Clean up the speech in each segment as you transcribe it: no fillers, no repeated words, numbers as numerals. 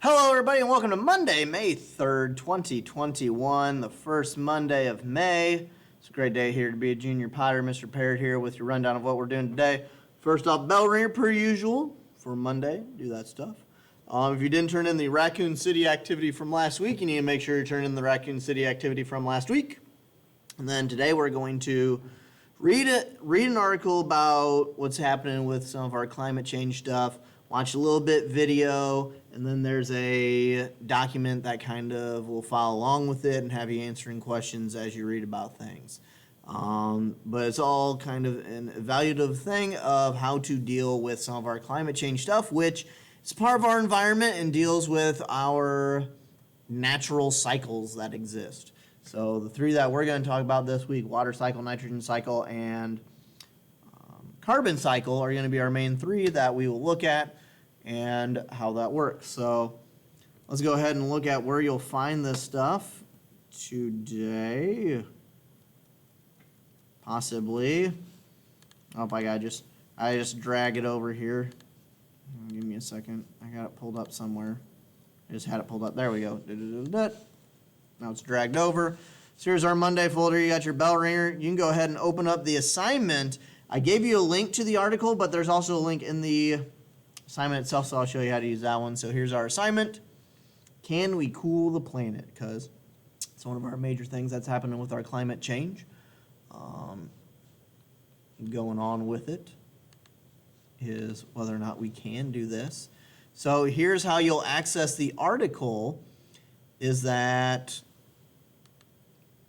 Hello, everybody, and welcome to Monday, May 3rd, 2021, the first Monday of May. It's a great day here to be a junior Potter. Mr. Parrott here with your rundown of what we're doing today. First off, bell ringer per usual for Monday. Do that stuff. If you didn't turn in the Raccoon City activity from last week, you need to make sure you turn in the Raccoon City activity from last week. And then today we're going to read an article about what's happening with some of our climate change stuff, watch a little bit video, and then there's a document that kind of will follow along with it and have you answering questions as you read about things. But it's all kind of an evaluative thing of how to deal with some of our climate change stuff, which is part of our environment and deals with our natural cycles that exist. So the three that we're going to talk about this week, water cycle, nitrogen cycle, and carbon cycle, are going to be our main three that we will look at and how that works. So let's go ahead and look at where you'll find this stuff today. Possibly. Oh, I just drag it over here. Give me a second. I got it pulled up somewhere. I just had it pulled up. There we go. Now it's dragged over. So here's our Monday folder. You got your bell ringer. You can go ahead and open up the assignment. I gave you a link to the article, but there's also a link in the assignment itself, so I'll show you how to use that one. So here's our assignment. Can we cool the planet? Because it's one of our major things that's happening with our climate change. Going on with it is whether or not we can do this. So here's how you'll access the article, is that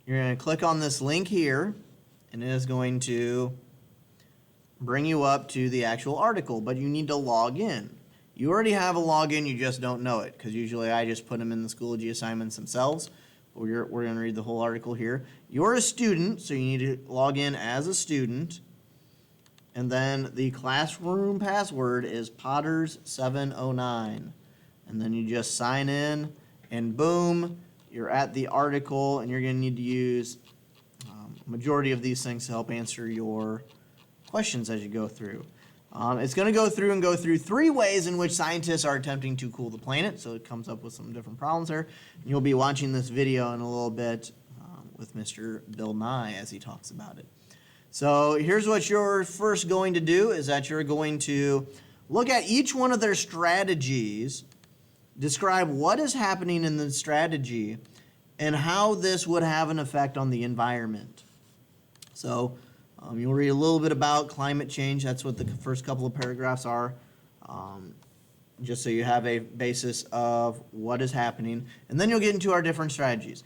you're going to click on this link here, and it is going to bring you up to the actual article, but you need to log in. You already have a login, you just don't know it, because usually I just put them in the Schoology assignments themselves. We're going to read the whole article here. You're a student, so you need to log in as a student, and then the classroom password is Potters709, and then you just sign in, and boom, you're at the article, and you're going to need to use a majority of these things to help answer your questions as you go through. It's going to go through three ways in which scientists are attempting to cool the planet, so it comes up with some different problems there. And you'll be watching this video in a little bit with Mr. Bill Nye as he talks about it. So here's what you're first going to do, is that you're going to look at each one of their strategies, describe what is happening in the strategy, and how this would have an effect on the environment. So you'll read a little bit about climate change. That's what the first couple of paragraphs are, just so you have a basis of what is happening. And then you'll get into our different strategies.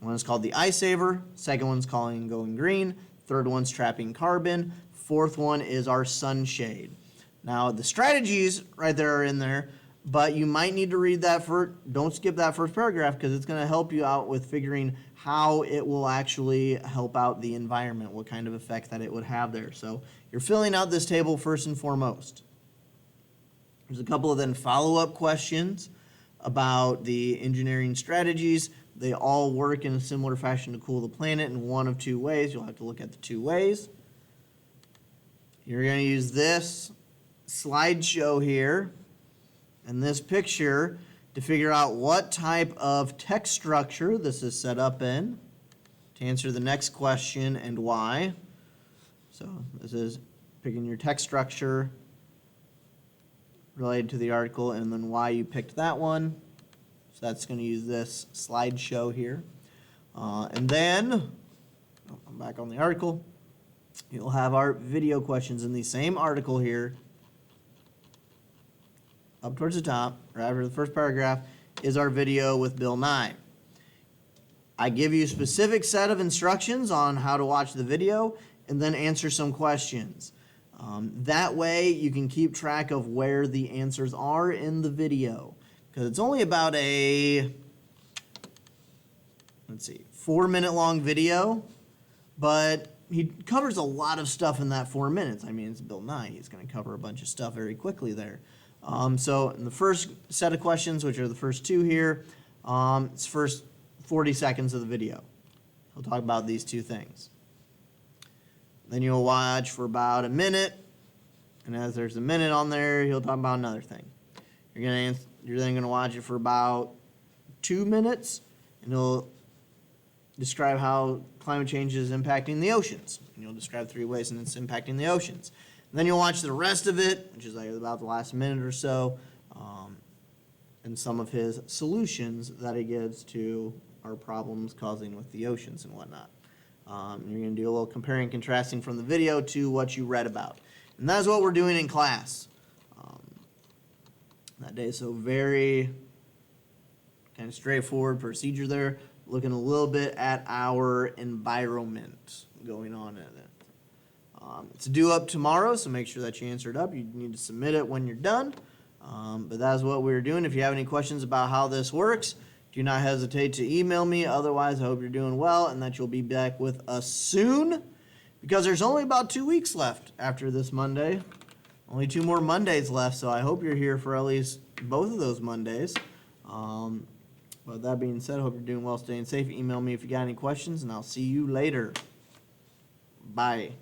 One is called the eye saver. Second one's calling going green. Third one's trapping carbon. Fourth one is our sunshade. Now, the strategies right there are in there, but you might need to read that first. Don't skip that first paragraph, because it's going to help you out with figuring how it will actually help out the environment, what kind of effect that it would have there. So you're filling out this table first and foremost. There's a couple of then follow-up questions about the engineering strategies. They all work in a similar fashion to cool the planet in one of two ways. You'll have to look at the two ways. You're going to use this slideshow here and this picture to figure out what type of text structure this is set up in to answer the next question and why. So this is picking your text structure related to the article and then why you picked that one. So that's going to use this slideshow here. And then, I'm back on the article, you'll have our video questions in the same article here. Up towards the top, right after the first paragraph, is our video with Bill Nye. I give you a specific set of instructions on how to watch the video and then answer some questions. That way you can keep track of where the answers are in the video, because it's only about a 4-minute long video, but he covers a lot of stuff in that 4 minutes. I mean, it's Bill Nye. He's going to cover a bunch of stuff very quickly there. So in the first set of questions, which are the first two here, it's first 40 seconds of the video. He'll talk about these two things. Then you'll watch for about a minute, and as there's a minute on there, he'll talk about another thing. You're going to You're then going to watch it for about 2 minutes, and it'll describe how climate change is impacting the oceans. And you'll describe 3 ways and it's impacting the oceans. And then you'll watch the rest of it, which is like about the last minute or so, and some of his solutions that he gives to our problems causing with the oceans and whatnot. You're going to do a little comparing and contrasting from the video to what you read about. And that's what we're doing in class that day. So very kind of straightforward procedure there, looking a little bit at our environment going on in it. It's due up tomorrow, so make sure that you answer it up. You need to submit it when you're done. But that's what we're doing. If you have any questions about how this works, do not hesitate to email me. Otherwise, I hope you're doing well and that you'll be back with us soon, because there's only about 2 weeks left after this Monday. Only 2 more Mondays left, so I hope you're here for at least both of those Mondays. But that being said, I hope you're doing well, staying safe. Email me if you got any questions, and I'll see you later. Bye.